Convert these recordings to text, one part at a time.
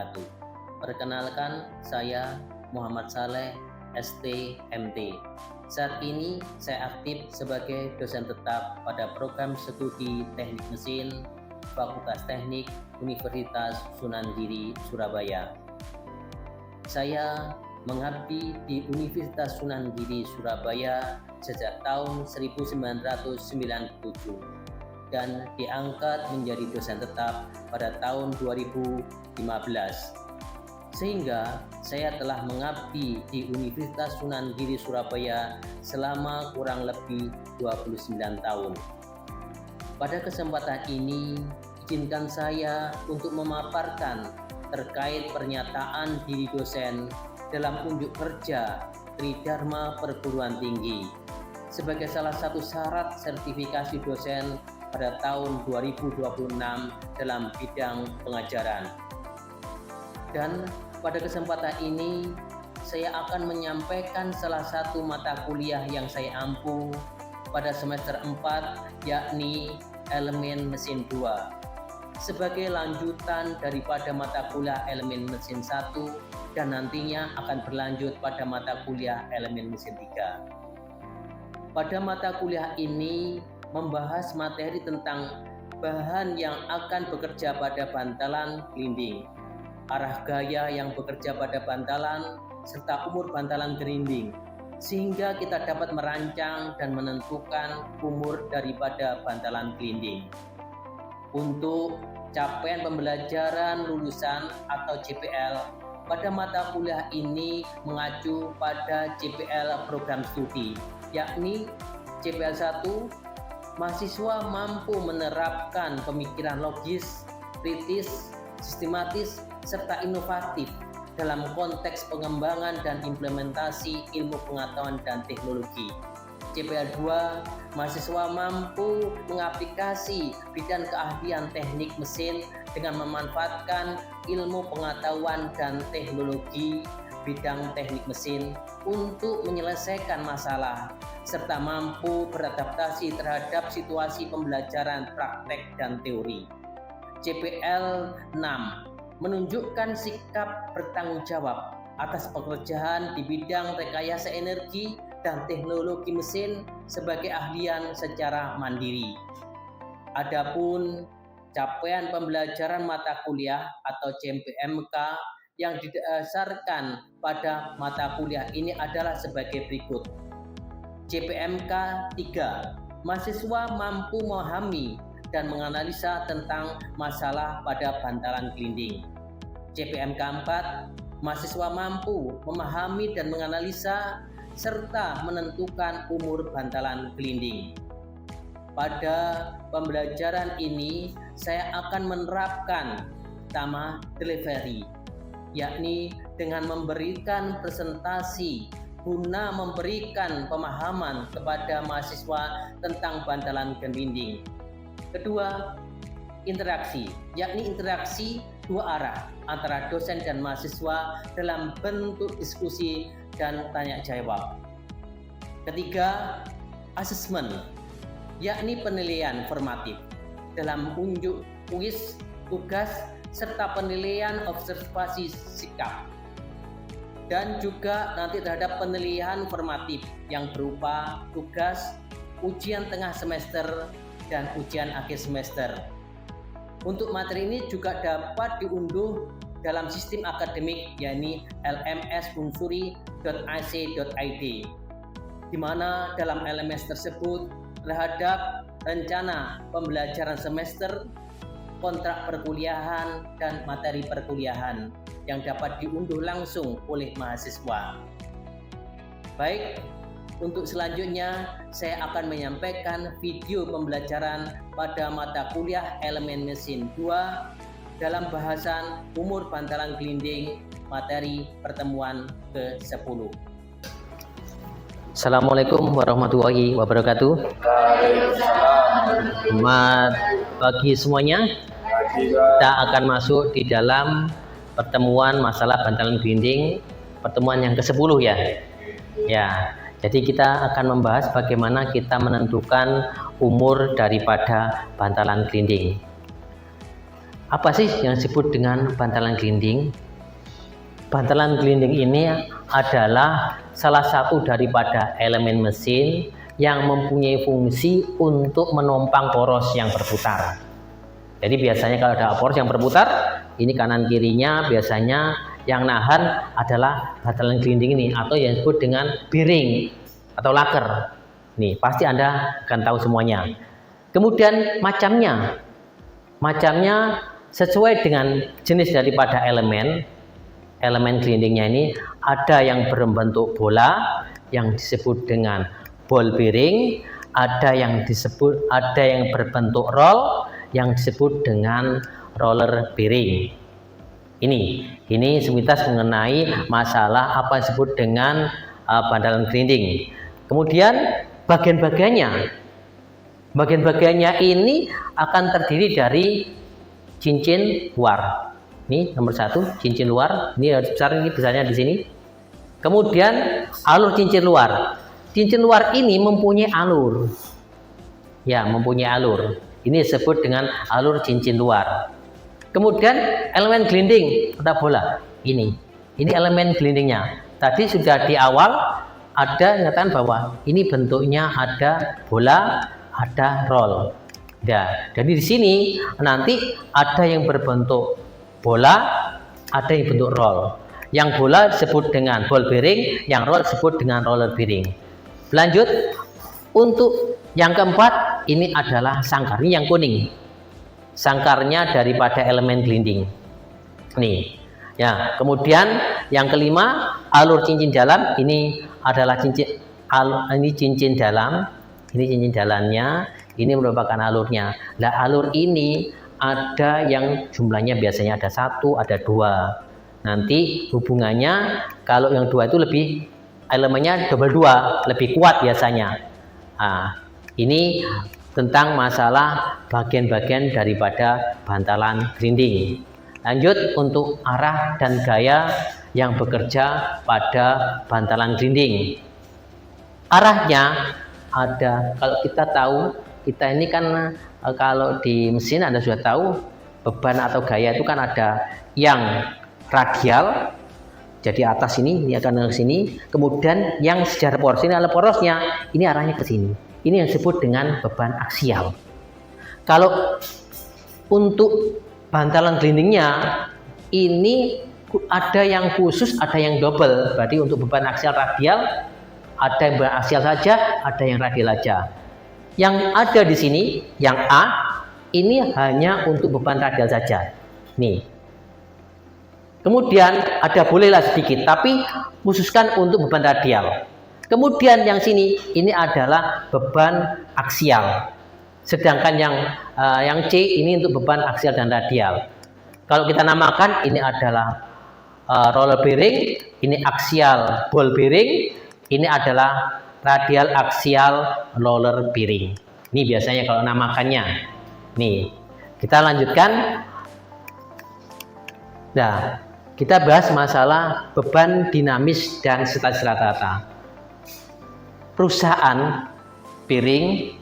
wabarakatuh. Perkenalkan, saya Muhammad Saleh, ST, MT. Saat ini saya aktif sebagai dosen tetap pada program studi Teknik Mesin Fakultas Teknik Universitas Sunan Giri, Surabaya. Saya mengabdi di Universitas Sunan Giri, Surabaya sejak tahun 1997 dan diangkat menjadi dosen tetap pada tahun 2015. Sehingga saya telah mengabdi di Universitas Sunan Giri, Surabaya selama kurang lebih 29 tahun. Pada kesempatan ini, izinkan saya untuk memaparkan terkait pernyataan diri dosen dalam unjuk kerja Tridharma Perguruan Tinggi sebagai salah satu syarat sertifikasi dosen pada tahun 2026 dalam bidang pengajaran. Dan pada kesempatan ini saya akan menyampaikan salah satu mata kuliah yang saya ampu pada semester 4, yakni elemen mesin 2 sebagai lanjutan daripada mata kuliah elemen mesin 1 dan nantinya akan berlanjut pada mata kuliah elemen mesin 3. Pada mata kuliah ini membahas materi tentang bahan yang akan bekerja pada bantalan gelinding, arah gaya yang bekerja pada bantalan, serta umur bantalan gelinding, sehingga kita dapat merancang dan menentukan umur daripada bantalan gelinding. Untuk capaian pembelajaran lulusan atau CPL pada mata kuliah ini mengacu pada CPL program studi, yakni CPL 1, mahasiswa mampu menerapkan pemikiran logis, kritis, sistematis, serta inovatif dalam konteks pengembangan dan implementasi ilmu pengetahuan dan teknologi. CPL 2, mahasiswa mampu mengaplikasi bidang keahlian teknik mesin dengan memanfaatkan ilmu pengetahuan dan teknologi bidang teknik mesin untuk menyelesaikan masalah serta mampu beradaptasi terhadap situasi pembelajaran praktek dan teori. CPL 6 menunjukkan sikap bertanggung jawab atas pekerjaan di bidang rekayasa energi dan teknologi mesin sebagai ahlian secara mandiri. Adapun capaian pembelajaran mata kuliah atau CMPMK yang didasarkan pada mata kuliah ini adalah sebagai berikut. CPMK 3, mahasiswa mampu memahami dan menganalisa tentang masalah pada bantalan gelinding. CPMK 4, mahasiswa mampu memahami dan menganalisa serta menentukan umur bantalan gelinding. Pada pembelajaran ini saya akan menerapkan pertama delivery, yakni dengan memberikan presentasi guna memberikan pemahaman kepada mahasiswa tentang bantalan gelinding. Kedua, interaksi, yakni interaksi dua arah antara dosen dan mahasiswa dalam bentuk diskusi dan tanya jawab. Ketiga, asesmen, yakni penilaian formatif dalam unjuk kuis, tugas, serta penilaian observasi sikap. Dan juga nanti terhadap penilaian formatif yang berupa tugas, ujian tengah semester, dan ujian akhir semester. Untuk materi ini juga dapat diunduh dalam sistem akademik, yakni lmsunsuri.ac.id, di mana dalam LMS tersebut terhadap rencana pembelajaran semester, kontrak perkuliahan, dan materi perkuliahan yang dapat diunduh langsung oleh mahasiswa. Baik, untuk selanjutnya saya akan menyampaikan video pembelajaran pada mata kuliah elemen mesin 2 dalam bahasan umur bantalan gelinding materi pertemuan ke-10. Assalamualaikum warahmatullahi wabarakatuh. Selamat pagi semuanya. Kita akan masuk di dalam pertemuan masalah bantalan gelinding, pertemuan yang ke-10 ya. Ya, jadi kita akan membahas bagaimana kita menentukan umur daripada bantalan gelinding. Apa sih yang disebut dengan bantalan gelinding? Bantalan gelinding ini adalah salah satu daripada elemen mesin yang mempunyai fungsi untuk menopang poros yang berputar. Jadi biasanya kalau ada poros yang berputar, ini kanan kirinya biasanya yang nahan adalah bantalan gelinding ini, atau yang disebut dengan bearing atau laker. Nih, pasti Anda akan tahu semuanya. Kemudian macamnya sesuai dengan jenis daripada elemen gelindingnya ini, ada yang berbentuk bola yang disebut dengan ball bearing, ada yang berbentuk roll yang disebut dengan roller bearing. Ini sekilas mengenai masalah apa yang disebut dengan bantalan gelinding. Kemudian bagian-bagiannya ini akan terdiri dari cincin luar. Ini nomor 1, cincin luar. Ini besarnya di sini. Kemudian alur cincin luar. Cincin luar ini mempunyai alur. Ya, mempunyai alur. Ini disebut dengan alur cincin luar. Kemudian elemen gelinding atau bola. Ini elemen gelindingnya. Tadi sudah di awal ada nyatakan bahwa ini bentuknya ada bola, ada roll. Ya, jadi di sini nanti ada yang berbentuk bola, ada yang bentuk roll. Yang bola disebut dengan ball bearing, yang roll disebut dengan roller bearing. Lanjut, untuk yang keempat ini adalah sangkar. Ini yang kuning, sangkarnya daripada elemen gelinding. Nih, ya. Kemudian yang kelima, alur cincin dalam. Ini adalah cincin dalam. Ini cincin dalamnya. Ini merupakan alurnya. Nah, alur ini ada yang jumlahnya biasanya ada 1, ada 2. Nanti hubungannya kalau yang 2 itu lebih elemennya double 2, lebih kuat biasanya. Nah, ini tentang masalah bagian-bagian daripada bantalan gelinding. Lanjut untuk arah dan gaya yang bekerja pada bantalan gelinding. Arahnya ada, kalau kita tahu, kita ini kan kalau di mesin Anda sudah tahu beban atau gaya itu kan ada yang radial, jadi atas ini akan ke sini. Kemudian yang secara poros, ini adalah porosnya, ini arahnya ke sini. Ini yang disebut dengan beban aksial. Kalau untuk bantalan gelindingnya ini ada yang khusus, ada yang double. Berarti untuk beban aksial radial ada yang beban aksial saja, ada yang radial saja. Yang ada di sini, yang A, ini hanya untuk beban radial saja. Nih. Kemudian ada bolehlah sedikit, tapi khususkan untuk beban radial. Kemudian yang sini, ini adalah beban aksial. Sedangkan yang C ini untuk beban aksial dan radial. Kalau kita namakan, ini adalah roller bearing, ini aksial ball bearing, ini adalah radial aksial roller bearing. Ini biasanya kalau namakannya. Nih, kita lanjutkan. Nah, kita bahas masalah beban dinamis dan statis rata-rata. Perusahaan bearing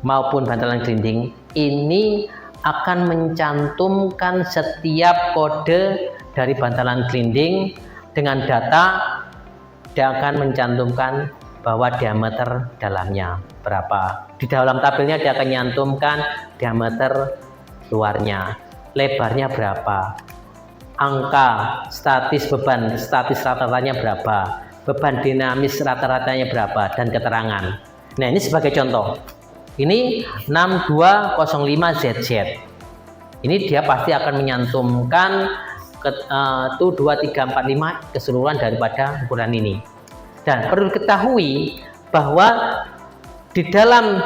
maupun bantalan gelinding ini akan mencantumkan setiap kode dari bantalan gelinding dengan data. Dia akan mencantumkan bahwa diameter dalamnya berapa. Di dalam tabelnya dia akan menyantumkan diameter luarnya, lebarnya berapa, angka statis beban statis rata-ratanya berapa, beban dinamis rata-ratanya berapa, dan keterangan. Nah, ini sebagai contoh. Ini 6205ZZ. Ini dia pasti akan menyantumkan 1, 2, 3, 4, 5 keseluruhan daripada ukuran ini. Dan perlu diketahui bahwa di dalam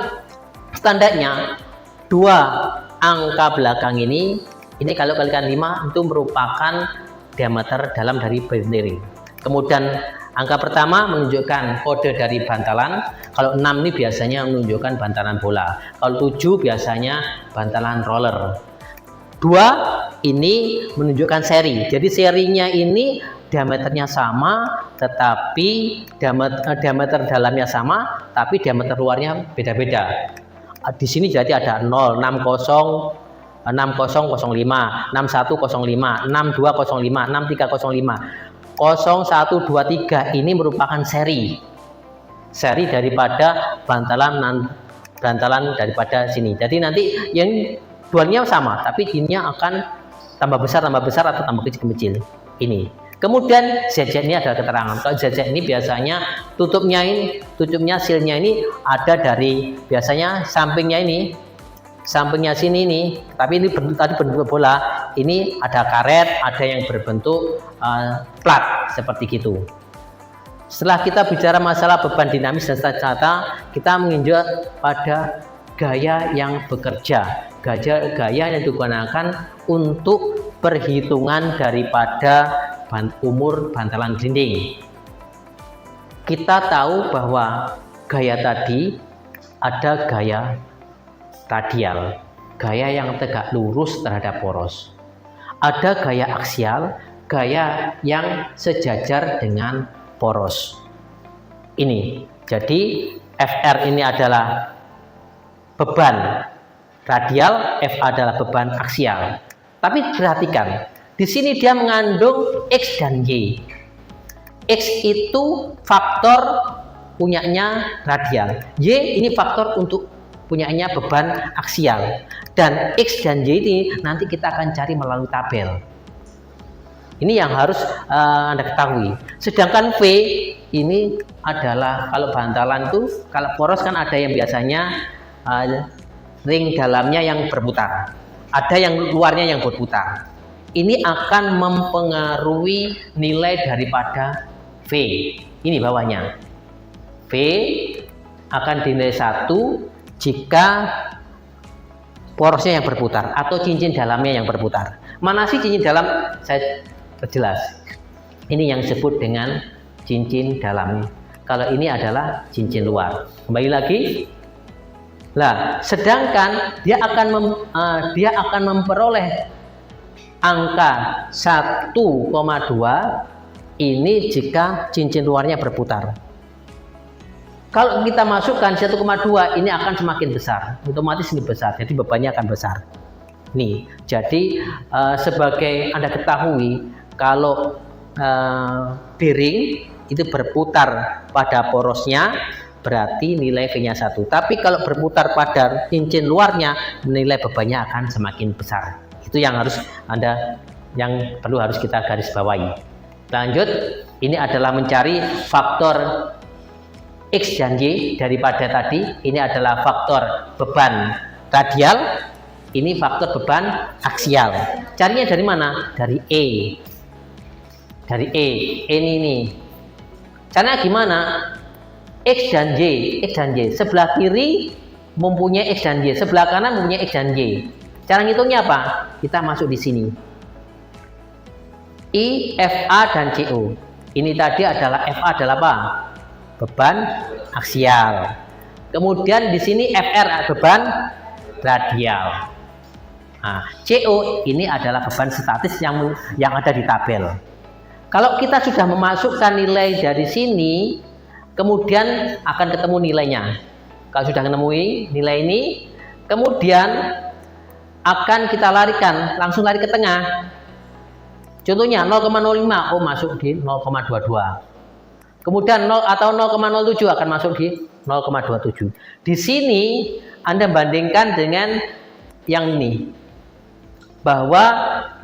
standarnya 2 angka belakang ini kalau kalikan 5 itu merupakan diameter dalam dari bearing. Kemudian angka pertama menunjukkan kode dari bantalan. Kalau 6 ini biasanya menunjukkan bantalan bola. Kalau 7 biasanya bantalan roller. 2 ini menunjukkan seri. Jadi serinya ini diameternya sama, tetapi diameter dalamnya sama, tapi diameter luarnya beda-beda. Di sini jadi ada 0, 60, 6005, 6105, 6205, 6305. 0123 ini merupakan seri daripada bantalan daripada sini. Jadi nanti yang dualnya sama, tapi ininya akan tambah besar atau tambah kecil. Ini. Kemudian ZZ ini adalah keterangan. Kalau ZZ ini biasanya tutupnya silnya ini ada dari biasanya sampingnya sini nih. Tapi ini tadi bentuk bola. Ini ada karet, ada yang berbentuk plat seperti gitu. Setelah kita bicara masalah beban dinamis dan stata, kita menginjak pada gaya yang bekerja, gaya yang digunakan untuk perhitungan daripada umur bantalan dinding. Kita tahu bahwa gaya tadi ada gaya radial, gaya yang tegak lurus terhadap poros. Ada gaya aksial, gaya yang sejajar dengan poros. Ini. Jadi FR ini adalah beban radial, F adalah beban aksial. Tapi perhatikan, di sini dia mengandung X dan Y. X itu faktor punyanya radial, Y ini faktor untuk punyanya beban aksial. Dan X dan Y ini nanti kita akan cari melalui tabel. Ini yang harus Anda ketahui. Sedangkan V ini adalah kalau bantalan itu, kalau poros kan ada yang biasanya ring dalamnya yang berputar, ada yang luarnya yang berputar. Ini akan mempengaruhi nilai daripada V. Ini bawahnya. V akan dinilai 1 jika porosnya yang berputar atau cincin dalamnya yang berputar. Mana sih cincin dalam? Saya perjelas. Ini yang disebut dengan cincin dalam. Kalau ini adalah cincin luar. Kembali lagi. Nah, sedangkan dia akan memperoleh angka 1,2 ini jika cincin luarnya berputar. Kalau kita masukkan 1,2 ini akan semakin besar, otomatis ini besar, jadi bebannya akan besar. Nih, jadi sebagai Anda ketahui, kalau bearing itu berputar pada porosnya, berarti nilai V-nya 1. Tapi kalau berputar pada cincin luarnya, nilai bebannya akan semakin besar. Itu yang harus kita garis bawahi. Lanjut, ini adalah mencari faktor X dan Y daripada tadi. Ini adalah faktor beban radial, ini faktor beban aksial. Carinya dari mana? Dari E. Dari E. Ini. Caranya gimana? X dan Y. Sebelah kiri mempunyai X dan Y, sebelah kanan mempunyai X dan Y. Cara ngitungnya apa? Kita masuk di sini. I, FA dan CO. Ini tadi adalah FA adalah apa? Beban aksial. Kemudian di sini FR beban radial. Nah, CO ini adalah beban statis yang ada di tabel. Kalau kita sudah memasukkan nilai dari sini, kemudian akan ketemu nilainya. Kalau sudah menemui nilai ini, kemudian akan kita larikan, langsung lari ke tengah. Contohnya 0,05, oh masuk di 0,22. Kemudian 0 atau 0,07 akan masuk di 0,27. Di sini Anda bandingkan dengan yang ini, bahwa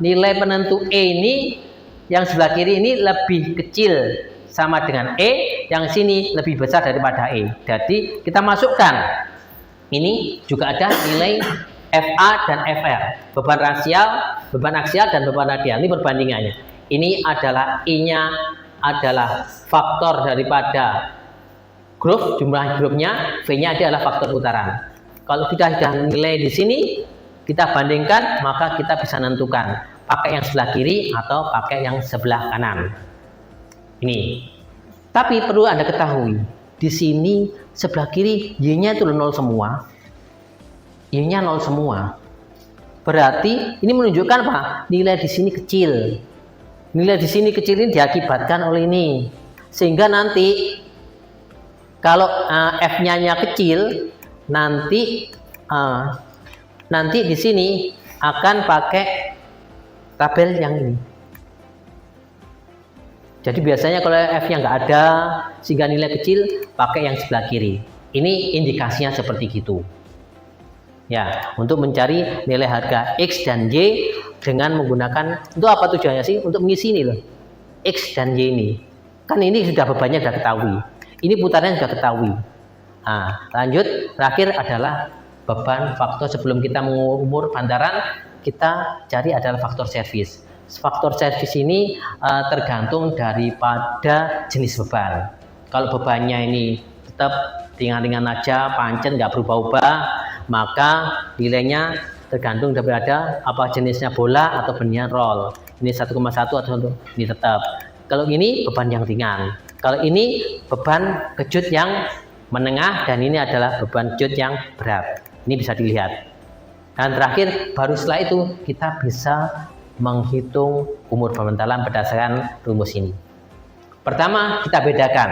nilai penentu E ini yang sebelah kiri ini lebih kecil sama dengan E, yang sini lebih besar daripada E. Jadi kita masukkan, ini juga ada nilai FA dan FR, beban aksial dan beban radial. Ini perbandingannya. Ini adalah I-nya adalah faktor daripada groove, jumlah groove-nya, V-nya adalah faktor putaran. Kalau kita sudah nilai di sini, kita bandingkan, maka kita bisa menentukan pakai yang sebelah kiri atau pakai yang sebelah kanan. Ini. Tapi perlu Anda ketahui, di sini sebelah kiri Y-nya itu 0 semua. Y-nya 0 semua. Berarti ini menunjukkan apa? Nilai di sini kecil. Nilai di sini kecil ini diakibatkan oleh ini. Sehingga nanti kalau F-nya kecil, nanti di sini akan pakai tabel yang ini. Jadi biasanya kalau F-nya nggak ada sehingga nilai kecil, pakai yang sebelah kiri. Ini indikasinya seperti gitu. Ya, untuk mencari nilai harga X dan Y dengan menggunakan, untuk apa tujuannya sih? Untuk mengisi ini loh, X dan Y ini. Kan ini sudah bebannya sudah ketahui. Ini putarannya sudah ketahui. Nah, lanjut, terakhir adalah beban faktor. Sebelum kita mengumur bantaran, kita cari adalah faktor servis. Faktor servis ini tergantung daripada jenis beban. Kalau bebannya ini tetap ringan-ringan aja, pancen nggak berubah-ubah, maka nilainya tergantung daripada apa jenisnya, bola atau benihnya roll. Ini 1,1 atau ini tetap. Kalau ini beban yang ringan. Kalau ini beban kejut yang menengah, dan ini adalah beban kejut yang berat. Ini bisa dilihat. Dan terakhir, baru setelah itu kita bisa menghitung umur pembentalan berdasarkan rumus ini. Pertama, kita bedakan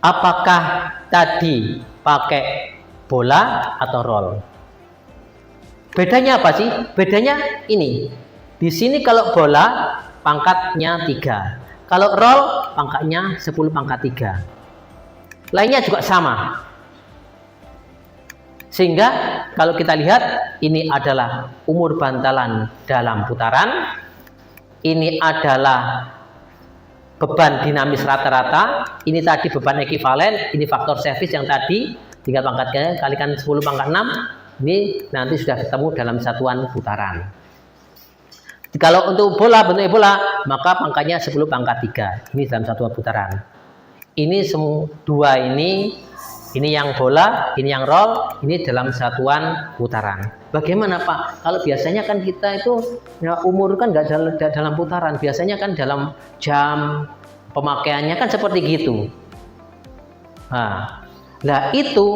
apakah tadi pakai bola atau roll. Bedanya apa sih? Bedanya ini. Di sini kalau bola pangkatnya 3. Kalau roll pangkatnya 10 pangkat 3. Lainnya juga sama. Sehingga kalau kita lihat, ini adalah umur bantalan dalam putaran, ini adalah beban dinamis rata-rata, ini tadi beban ekivalen, ini faktor servis yang tadi, tinggal pangkatnya kalikan 10 pangkat 6, ini nanti sudah ketemu dalam satuan putaran. Kalau untuk bola, bentuknya bola, maka pangkatnya 10 pangkat 3, ini dalam satuan putaran. Ini semua dua ini yang bola, ini yang roll, ini dalam satuan putaran. Bagaimana Pak? Kalau biasanya kan kita itu ya, umur kan nggak dalam putaran, biasanya kan dalam jam pemakaiannya kan seperti gitu. Nah itu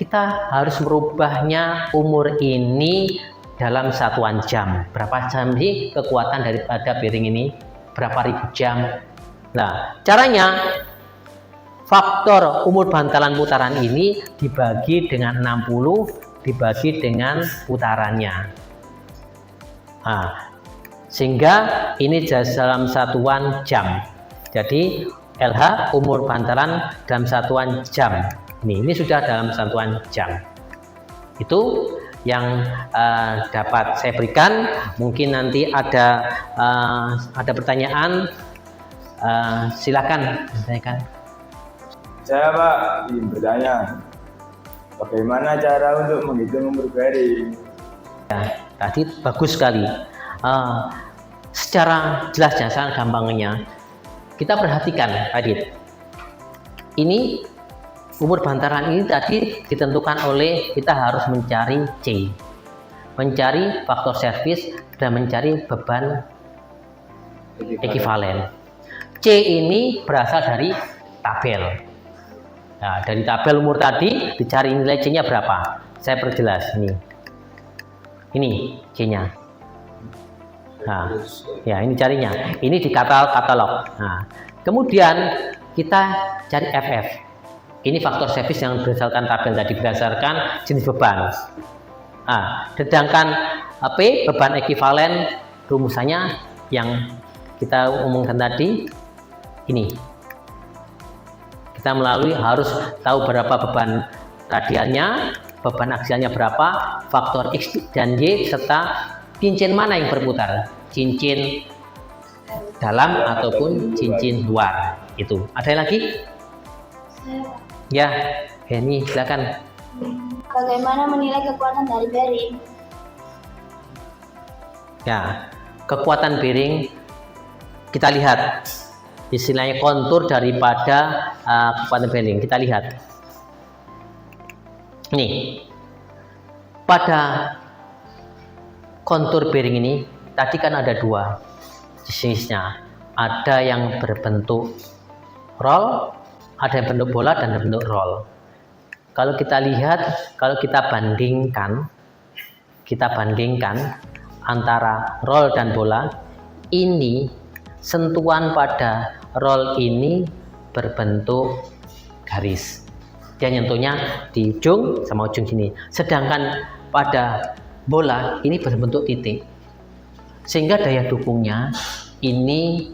kita harus merubahnya umur ini dalam satuan jam. Berapa jam sih kekuatan daripada bearing ini? Berapa ribu jam? Nah caranya, faktor umur bantalan putaran ini dibagi dengan 60, dibagi dengan putarannya. Sehingga ini dalam satuan jam. Jadi LH umur bantalan dalam satuan jam. Ini sudah dalam satuan jam. Itu yang dapat saya berikan. Mungkin nanti ada pertanyaan. Silakan tanyakan. Saya Pak ingin bertanya, bagaimana cara untuk menghitung umur bearing? Ya, tadi bagus sekali. Secara jelasnya, sangat gampangnya, kita perhatikan, Adit. Ini umur bantaran ini tadi ditentukan oleh kita harus mencari C, mencari faktor servis dan mencari beban ekivalen. C ini berasal dari tabel. Nah, dari tabel umur tadi dicari nilai C-nya berapa? Saya perjelas ini. Ini C-nya. Nah, ya ini carinya. Ini di katalog. Nah, kemudian kita cari FF. Ini faktor servis yang berdasarkan tabel tadi, berdasarkan jenis beban. Nah, sedangkan P beban ekivalen rumusannya yang kita omongkan tadi ini. Kita melalui harus tahu berapa beban radialnya, beban aksialnya berapa, faktor X dan Y, serta cincin mana yang berputar, cincin dalam ataupun cincin luar. Itu ada lagi? Ya, ini silakan. Bagaimana menilai kekuatan dari bearing? Ya, kekuatan bearing kita lihat. Istilahnya kontur daripada kekuatan bearing. Kita lihat. Nih. Pada kontur bearing ini tadi kan ada dua jenisnya. Ada yang berbentuk roll, ada yang bentuk bola dan bentuk roll. Kalau kita lihat, kalau kita bandingkan antara roll dan bola, ini sentuhan pada roll ini berbentuk garis. Dia nyentuhnya di ujung sama ujung sini. Sedangkan pada bola ini berbentuk titik, sehingga daya dukungnya ini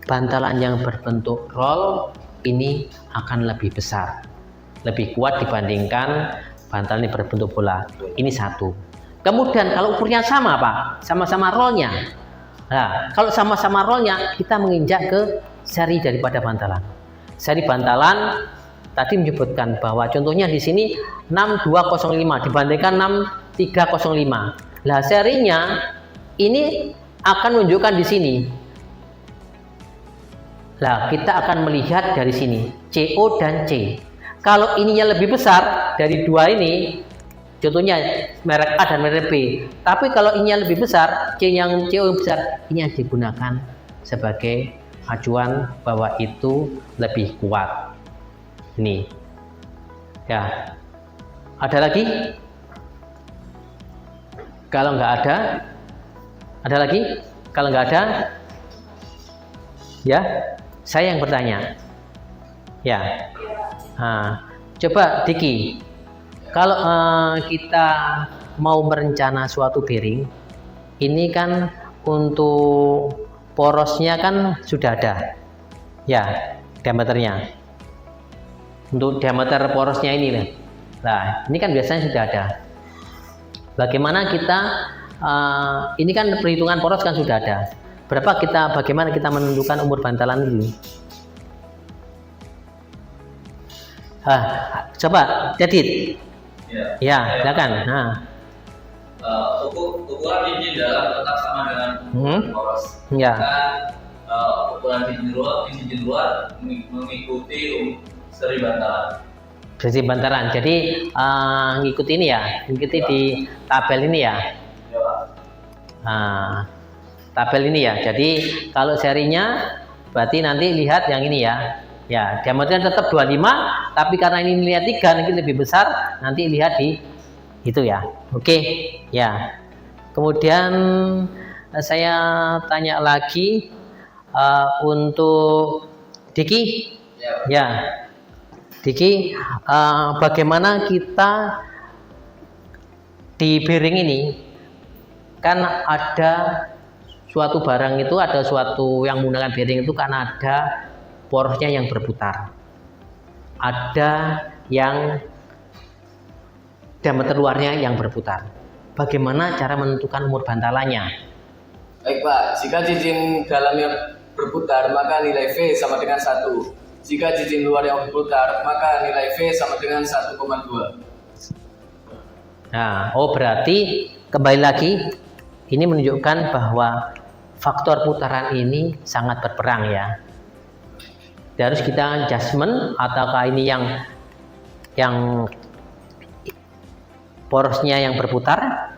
bantalan yang berbentuk roll ini akan lebih besar, lebih kuat dibandingkan bantalan yang berbentuk bola. Ini satu. Kemudian kalau ukurnya sama Pak, sama-sama rollnya. Nah, kalau sama-sama rollnya kita menginjak ke seri daripada bantalan. Seri bantalan tadi menyebutkan bahwa contohnya di sini 6205 dibandingkan 6305. Lah serinya ini akan menunjukkan di sini. Lah kita akan melihat dari sini CO dan C. Kalau ininya lebih besar dari dua ini, contohnya merek A dan merek B. Tapi kalau ininya lebih besar, CO yang besar, ini yang digunakan sebagai acuan bahwa itu lebih kuat. Ini, ya. Ada lagi? Kalau nggak ada lagi? Kalau nggak ada, ya, saya yang bertanya. Ya. Nah, coba Diki, kalau kita mau merencana suatu bearing, ini kan untuk porosnya kan sudah ada, ya, diameternya. Untuk diameter porosnya ini nih. Nah, ini kan biasanya sudah ada. Bagaimana kita ini kan perhitungan poros kan sudah ada. Bagaimana kita menentukan umur bantalan ini? Coba Jadid. Ya, silakan. Nah. Ukuran cincin dalam tetap sama dengan poros. Ya. Ukuran cincin luar mengikuti seri bantalan. Seri bantalan. Jadi ngikuti ini ya, ngikuti di tabel ini ya. Tabel ini ya. Jadi kalau serinya berarti nanti lihat yang ini ya. Ya, diameternya tetap 25, tapi karena ini lihat 3, nanti lebih besar, nanti lihat di itu ya. Oke, ya. Kemudian saya tanya lagi untuk Diki. Ya. Diki, bagaimana kita di bearing ini kan ada suatu barang itu, ada suatu yang menggunakan bearing itu kan ada porosnya yang berputar, ada yang diameter luarnya yang berputar. Bagaimana cara menentukan umur bantalannya? Baik Pak, jika cincin dalamnya berputar maka nilai V sama dengan 1. Jika cincin luar yang berputar maka nilai V sama dengan 1,2. Nah, berarti kembali lagi ini menunjukkan bahwa faktor putaran ini sangat berperang ya. Harus kita adjustment, ataukah ini yang porosnya yang berputar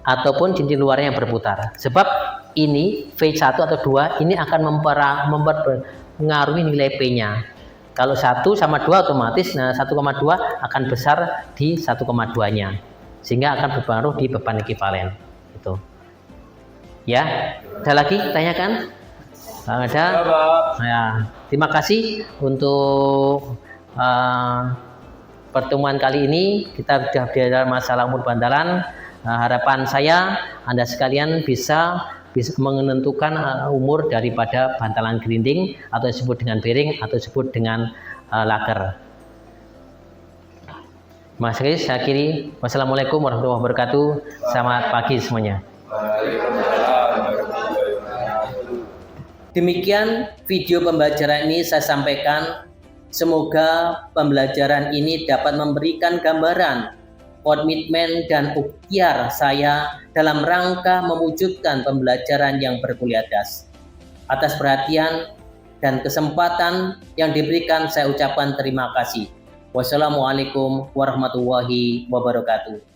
ataupun cincin luarnya yang berputar. Sebab ini V1 atau 2 ini akan mempengaruhi nilai P-nya. Kalau 1 sama 2 otomatis 1,2 akan besar di 1,2-nya. Sehingga akan berpengaruh di beban ekuivalen. Gitu. Ya, ada lagi tanyakan? Ada? Ya, terima kasih untuk pertemuan kali ini. Kita sudah belajar masalah umur bantalan. Harapan saya Anda sekalian bisa menentukan umur daripada bantalan grinding atau disebut dengan bearing atau disebut dengan laker. Mas Kris, saya akhiri. Wassalamualaikum warahmatullahi wabarakatuh. Selamat pagi semuanya. Demikian video pembelajaran ini saya sampaikan. Semoga pembelajaran ini dapat memberikan gambaran komitmen dan ikhtiar saya dalam rangka mewujudkan pembelajaran yang berkualitas. Atas perhatian dan kesempatan yang diberikan saya ucapkan terima kasih. Wassalamualaikum warahmatullahi wabarakatuh.